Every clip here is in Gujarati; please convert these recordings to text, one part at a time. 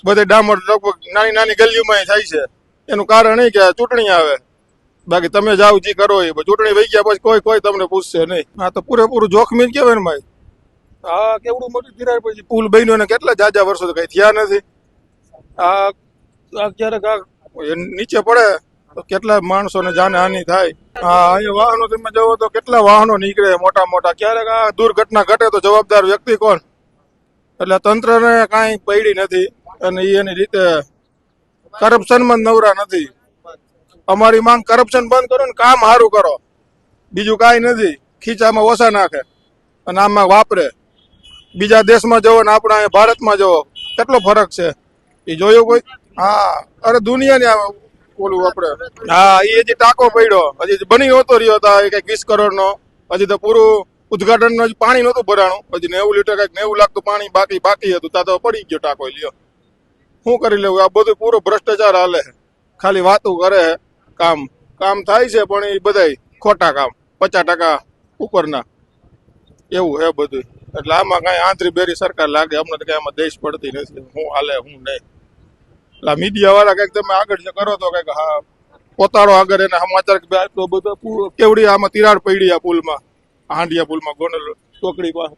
બધે ડામર લગભગ નાની નાની ગલીઓમાં થાય છે. એનું કારણ એ કે ચૂંટણી આવે, બાકી તમે જાઓ જે કરો એ ચૂંટણી વહી ગયા પછી કોઈ તમને પૂછશે નહીં. હા તો પૂરેપૂરું જોખમી જ કહેવાય ને ભાઈ. હા કેવડું મોટું તિરાડ પછી પુલ બન્યો ને કેટલા જાજા વર્ષો તો કઈ થયા નથી. આ ક્યારેક નીચે પડે તો કેટલા માણસોને જાનહાનિ થાય. હા અહીંયા વાહનો તમે જવો તો કેટલા વાહનો નીકળે મોટા મોટા. ક્યારેક આ દુર્ઘટના ઘટે તો જવાબદાર વ્યક્તિ કોણ? એટલે તંત્રને કાંઈ પડી નથી અને એની રીતે કરપ્શનમાં નવરા નથી. અમારી માંગ કરપ્શન બંધ કરો ને કામ સારું કરો, બીજું કાંઈ નથી. ખીચામાં ઓછા નાખે અને આમાં વાપરે. બીજા દેશમાં જવો ને આપણા અહીંયા ભારતમાં જવો કેટલો ફરક છે એ જોયું કોઈ? હા અરે દુનિયાની ઓલું આપણે હા એ હજી ટાંકો પડ્યો, હજી બની નહોતો રહ્યો હતા કઈક 20 કરોડનો. હજી તો પૂરું ઉદઘાટન પાણી નહોતું ભરાણું. હજી 90 લીટર કઈક 90 લાખ તો પાણી બાકી હતું. ત્યાં તો પડી ગયો ટાંકો. લ્યો શું કરી લેવું? આ બધું પૂરો ભ્રષ્ટાચાર હાલે. ખાલી વાતું કરે. કામ થાય છે પણ એ બધાય ખોટા કામ, 50% ઉપરના એવું હે બધું. એટલે આમાં કઈ આંતરી બેરી સરકાર લાગે. અમને તો કઈ આમાં દેશ પડતી નથી. હું હાલે હું નહીં. એટલે મીડિયા વાળા કઈક તમે આગળ કરો તો કઈક હા પોતાનો આગળ એને સમાચાર આટલો બધો કેવડી આમાં તિરાડ પડી આ પુલમાં, હાંડિયા પુલમાં ગોંડલ ચોકડી પાસે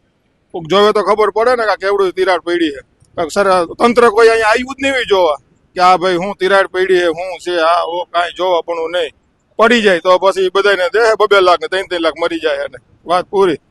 જોવે તો ખબર પડે ને કે કેવડું તિરાડ પડી છે. સર તંત્ર કોઈ અહીંયા આવ્યું જ નહીં જોવા કે આ ભાઈ હું તિરાડ પડી છે હું છે. આ ઓ કાંઈ જોવા પણ નહીં. પડી જાય તો પછી બધાને દે 2 લાખ ને 3 લાખ મરી જાય અને વાત પૂરી.